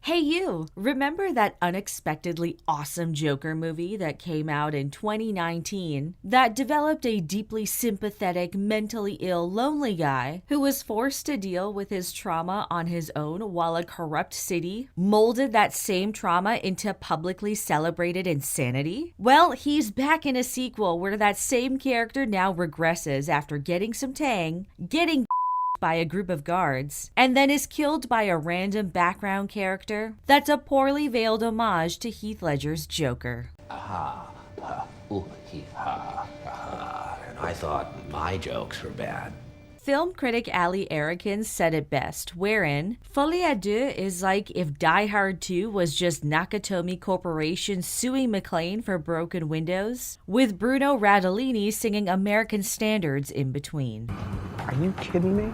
Hey you, remember that unexpectedly awesome Joker movie that came out in 2019 that developed a deeply sympathetic, mentally ill, lonely guy who was forced to deal with his trauma on his own while a corrupt city molded that same trauma into publicly celebrated insanity? Well, he's back in a sequel where that same character now regresses after getting some tang, getting by a group of guards, and then is killed by a random background character that's a poorly veiled homage to Heath Ledger's Joker. Ha, ha, ooh, he, ha, ha. And I thought my jokes were bad. Film critic Ali Arikins said it best, wherein Folie Deux is like if Die Hard 2 was just Nakatomi Corporation suing McClane for broken windows, with Bruno Radolini singing American standards in between. Are you kidding me?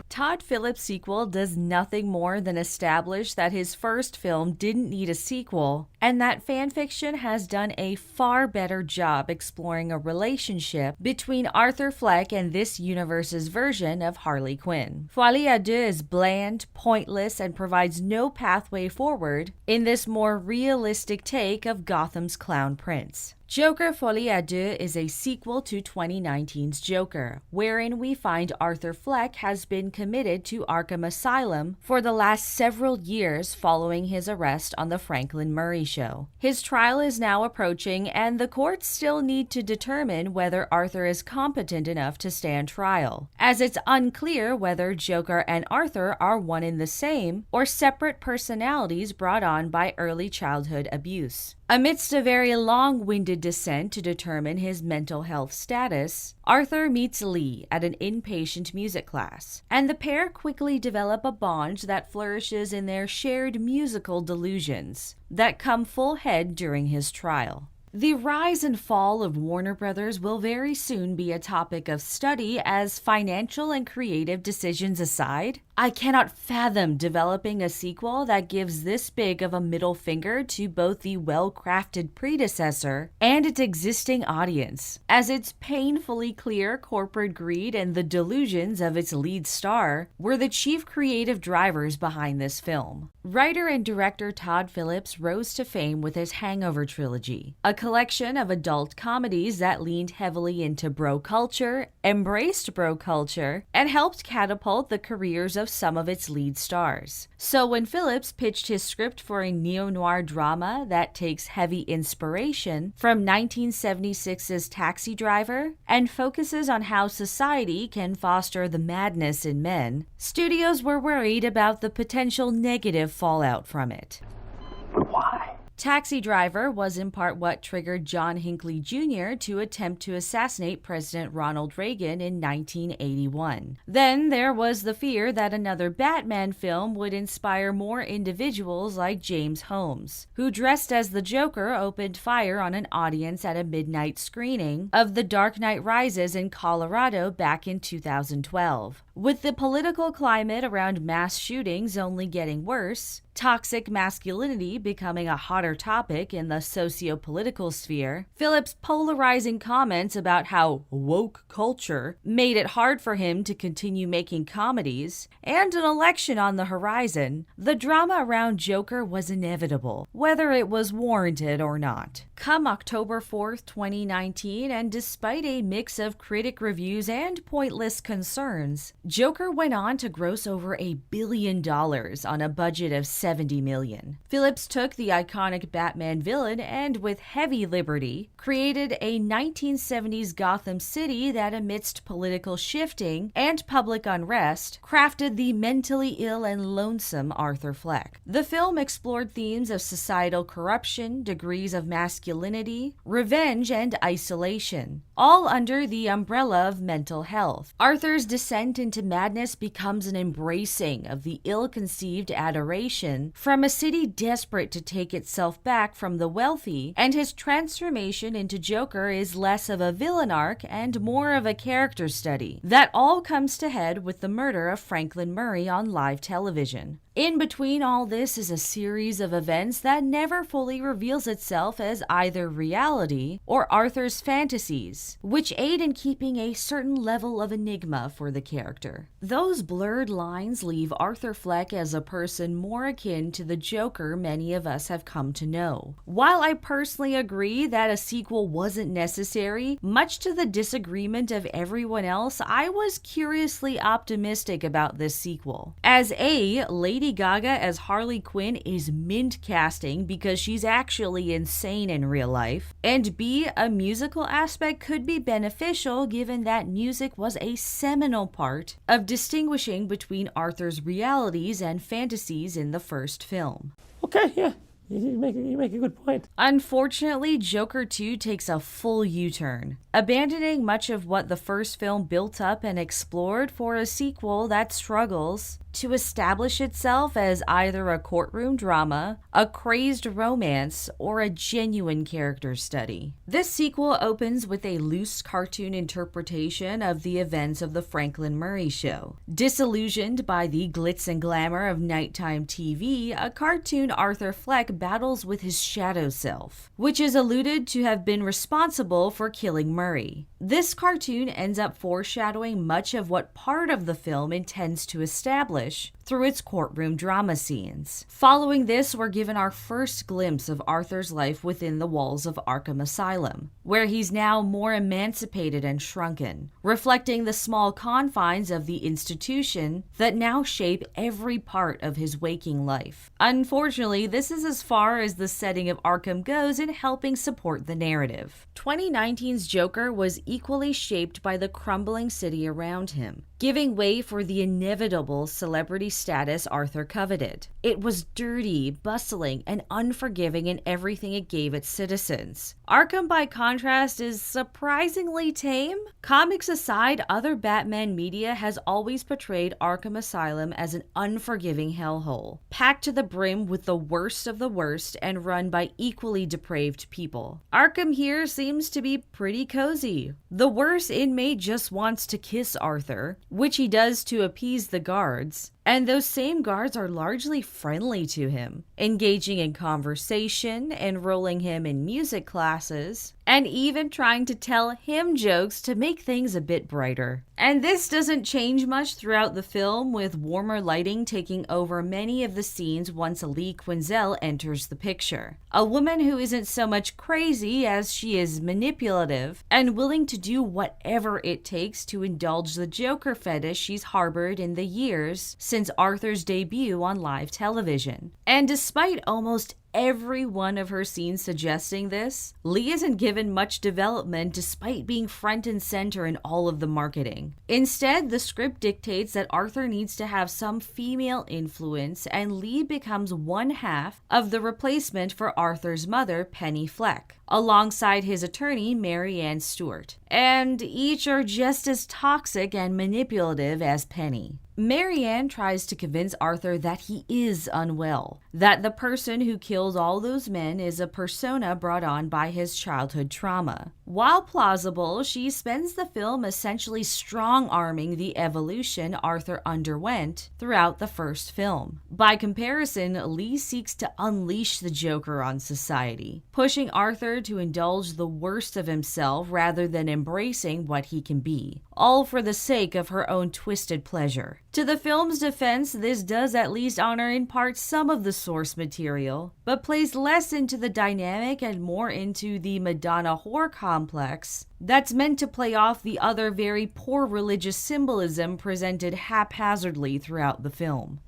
Todd Phillips' sequel does nothing more than establish that his first film didn't need a sequel, and that fanfiction has done a far better job exploring a relationship between Arthur Fleck and this universe's version of Harley Quinn. Folie Deux is bland, pointless, and provides no pathway forward in this more realistic take of Gotham's Clown Prince. Joker Folie Deux is a sequel to 2019's Joker, wherein we find Arthur Fleck has been committed to Arkham Asylum for the last several years following his arrest on the Franklin Murray Show. His trial is now approaching, and the courts still need to determine whether Arthur is competent enough to stand trial, as it's unclear whether Joker and Arthur are one and the same, or separate personalities brought on by early childhood abuse. Amidst a very long-winded descent to determine his mental health status, Arthur meets Lee at an inpatient music class, and the pair quickly develop a bond that flourishes in their shared musical delusions that come full head during his trial. The rise and fall of Warner Brothers will very soon be a topic of study, as financial and creative decisions aside, I cannot fathom developing a sequel that gives this big of a middle finger to both the well-crafted predecessor and its existing audience, as it's painfully clear corporate greed and the delusions of its lead star were the chief creative drivers behind this film. Writer and director Todd Phillips rose to fame with his Hangover trilogy, a collection of adult comedies that leaned heavily into bro culture, embraced bro culture, and helped catapult the careers of some of its lead stars. So when Phillips pitched his script for a neo-noir drama that takes heavy inspiration from 1976's Taxi Driver and focuses on how society can foster the madness in men, studios were worried about the potential negative fallout from it. But why? Taxi Driver was in part what triggered John Hinckley Jr. to attempt to assassinate President Ronald Reagan in 1981. Then there was the fear that another Batman film would inspire more individuals like James Holmes, who dressed as the Joker opened fire on an audience at a midnight screening of The Dark Knight Rises in Colorado back in 2012. With the political climate around mass shootings only getting worse, toxic masculinity becoming a hotter topic in the socio-political sphere, Phillips' polarizing comments about how woke culture made it hard for him to continue making comedies, and an election on the horizon, the drama around Joker was inevitable, whether it was warranted or not. Come October 4th, 2019, and despite a mix of critic reviews and pointless concerns, Joker went on to gross over $1 billion on a budget of $70 million. Phillips took the iconic Batman villain and, with heavy liberty, created a 1970s Gotham City that, amidst political shifting and public unrest, crafted the mentally ill and lonesome Arthur Fleck. The film explored themes of societal corruption, degrees of masculinity, revenge, and isolation, all under the umbrella of mental health. Arthur's descent into madness becomes an embracing of the ill-conceived adoration from a city desperate to take itself back from the wealthy, and his transformation into Joker is less of a villain arc and more of a character study. That all comes to head with the murder of Franklin Murray on live television. In between all this is a series of events that never fully reveals itself as either reality or Arthur's fantasies, which aid in keeping a certain level of enigma for the character. Those blurred lines leave Arthur Fleck as a person more akin to the Joker many of us have come to know. While I personally agree that a sequel wasn't necessary, much to the disagreement of everyone else, I was curiously optimistic about this sequel. As A, Lady GaGa as Harley Quinn is mint casting because she's actually insane in real life, and B, a musical aspect could be beneficial given that music was a seminal part of distinguishing between Arthur's realities and fantasies in the first film. Okay, yeah. You make a good point. Unfortunately, Joker 2 takes a full U-turn, abandoning much of what the first film built up and explored for a sequel that struggles to establish itself as either a courtroom drama, a crazed romance, or a genuine character study. This sequel opens with a loose cartoon interpretation of the events of the Franklin Murray Show. Disillusioned by the glitz and glamour of nighttime TV, a cartoon Arthur Fleck battles with his shadow self, which is alluded to have been responsible for killing Murray. This cartoon ends up foreshadowing much of what part of the film intends to establish through its courtroom drama scenes. Following this, we're given our first glimpse of Arthur's life within the walls of Arkham Asylum, where he's now more emancipated and shrunken, reflecting the small confines of the institution that now shape every part of his waking life. Unfortunately, this is as far as the setting of Arkham goes in helping support the narrative. 2019's Joker was equally shaped by the crumbling city around him, giving way for the inevitable celebrity status Arthur coveted. It was dirty, bustling, and unforgiving in everything it gave its citizens. Arkham, by contrast, is surprisingly tame. Comics aside, other Batman media has always portrayed Arkham Asylum as an unforgiving hellhole, packed to the brim with the worst of the worst and run by equally depraved people. Arkham here seems to be pretty cozy. The worst inmate just wants to kiss Arthur, which he does to appease the guards, and those same guards are largely friendly to him, engaging in conversation, enrolling him in music classes, and even trying to tell him jokes to make things a bit brighter. And this doesn't change much throughout the film, with warmer lighting taking over many of the scenes once Lee Quinzel enters the picture. A woman who isn't so much crazy as she is manipulative and willing to do whatever it takes to indulge the Joker fetish she's harbored in the years since Arthur's debut on live television. And despite almost every one of her scenes suggesting this, Lee isn't given much development despite being front and center in all of the marketing. Instead, the script dictates that Arthur needs to have some female influence, and Lee becomes one half of the replacement for Arthur's mother, Penny Fleck, alongside his attorney, Mary Ann Stewart. And each are just as toxic and manipulative as Penny. Mary Ann tries to convince Arthur that he is unwell, that the person who killed all those men is a persona brought on by his childhood trauma. While plausible, she spends the film essentially strong-arming the evolution Arthur underwent throughout the first film. By comparison, Lee seeks to unleash the Joker on society, pushing Arthur to indulge the worst of himself rather than embracing what he can be, all for the sake of her own twisted pleasure. To the film's defense, this does at least honor in part some of the source material, but plays less into the dynamic and more into the Madonna whore complex that's meant to play off the other very poor religious symbolism presented haphazardly throughout the film.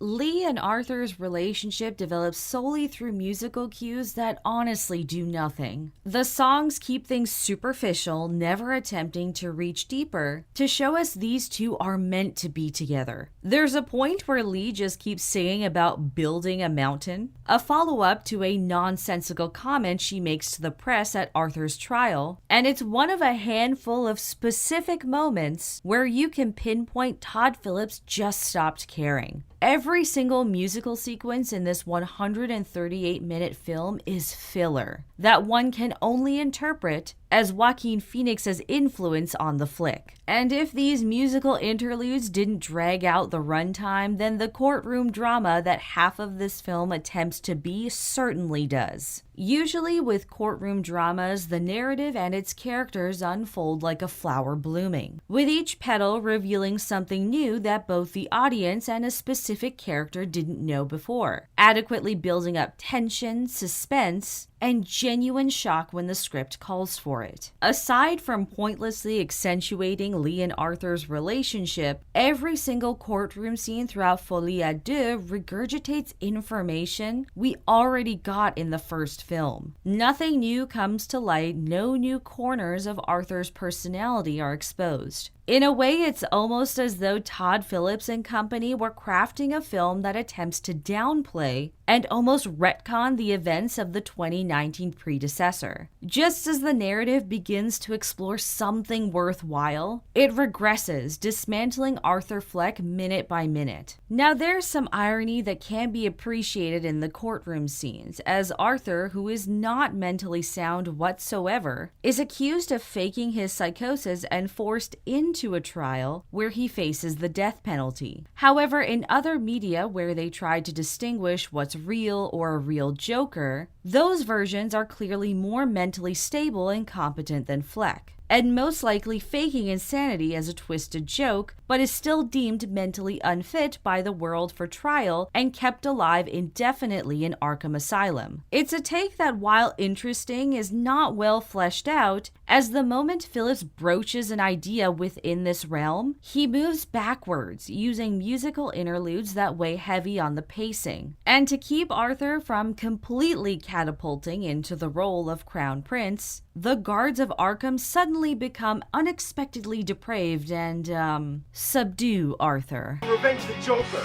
Lee and Arthur's relationship develops solely through musical cues that honestly do nothing. The songs keep things superficial, never attempting to reach deeper, to show us these two are meant to be together. There's a point where Lee just keeps singing about building a mountain, a follow-up to a nonsensical comment she makes to the press at Arthur's trial, and it's one of a handful of specific moments where you can pinpoint Todd Phillips just stopped caring. Every single musical sequence in this 138-minute film is filler that one can only interpret as Joaquin Phoenix's influence on the flick. And if these musical interludes didn't drag out the runtime, then the courtroom drama that half of this film attempts to be certainly does. Usually with courtroom dramas, the narrative and its characters unfold like a flower blooming, with each petal revealing something new that both the audience and a specific character didn't know before, adequately building up tension, suspense, and genuine shock when the script calls for it. Aside from pointlessly accentuating Lee and Arthur's relationship, every single courtroom scene throughout Folie à Deux regurgitates information we already got in the first film. Nothing new comes to light, no new corners of Arthur's personality are exposed. In a way, it's almost as though Todd, Phillips and company were crafting a film that attempts to downplay and almost retcon the events of the 2019 predecessor. Just as the narrative begins to explore something worthwhile, it regresses, dismantling Arthur Fleck minute by minute. Now, there's some irony that can be appreciated in the courtroom scenes, as Arthur, who is not mentally sound whatsoever, is accused of faking his psychosis and forced into a trial where he faces the death penalty. However, in other media where they try to distinguish what's real or a real Joker, those versions are clearly more mentally stable and competent than Fleck, and most likely faking insanity as a twisted joke, but is still deemed mentally unfit by the world for trial and kept alive indefinitely in Arkham Asylum. It's a take that, while interesting, is not well fleshed out, as the moment Phillips broaches an idea within this realm, he moves backwards, using musical interludes that weigh heavy on the pacing. And to keep Arthur from completely catapulting into the role of Crown Prince, the guards of Arkham suddenly become unexpectedly depraved and, subdue Arthur. Revenge the Joker!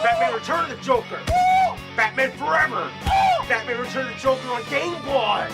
Batman Return of the Joker! Batman Forever! Batman Return of the Joker on Game Boy!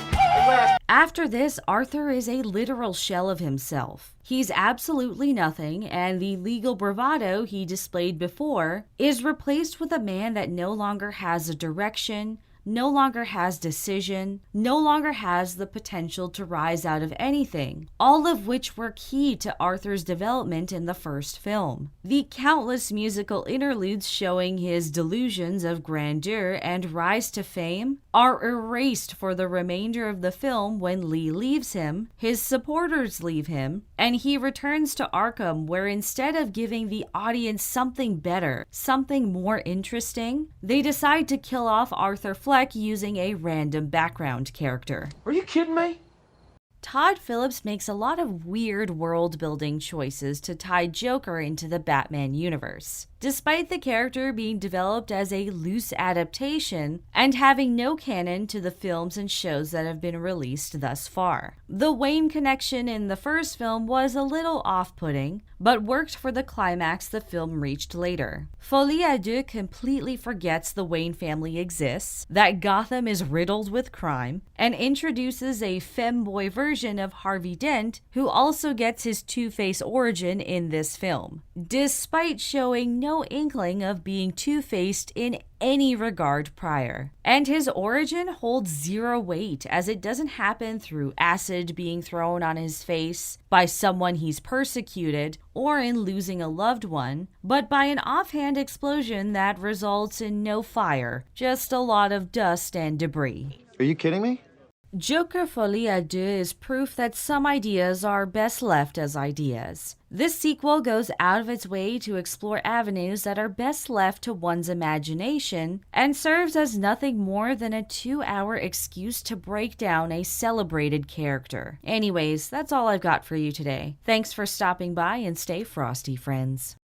After this, Arthur is a literal shell of himself. He's absolutely nothing, and the legal bravado he displayed before is replaced with a man that no longer has a direction, no longer has decision, no longer has the potential to rise out of anything, all of which were key to Arthur's development in the first film. The countless musical interludes showing his delusions of grandeur and rise to fame are erased for the remainder of the film when Lee leaves him, his supporters leave him, and he returns to Arkham, where instead of giving the audience something better, something more interesting, they decide to kill off Arthur Fleck using a random background character. Are you kidding me? Todd Phillips makes a lot of weird world-building choices to tie Joker into the Batman universe, despite the character being developed as a loose adaptation and having no canon to the films and shows that have been released thus far. The Wayne connection in the first film was a little off-putting, but worked for the climax the film reached later. Folie à Deux completely forgets the Wayne family exists, that Gotham is riddled with crime, and introduces a femboy version of Harvey Dent, who also gets his Two-Face origin in this film, despite showing no inkling of being two-faced in any regard prior. And his origin holds zero weight, as it doesn't happen through acid being thrown on his face, by someone he's persecuted, or in losing a loved one, but by an offhand explosion that results in no fire, just a lot of dust and debris. Are you kidding me? Joker Folie à Deux is proof that some ideas are best left as ideas. This sequel goes out of its way to explore avenues that are best left to one's imagination and serves as nothing more than a 2-hour excuse to break down a celebrated character. Anyways, that's all I've got for you today. Thanks for stopping by and stay frosty, friends.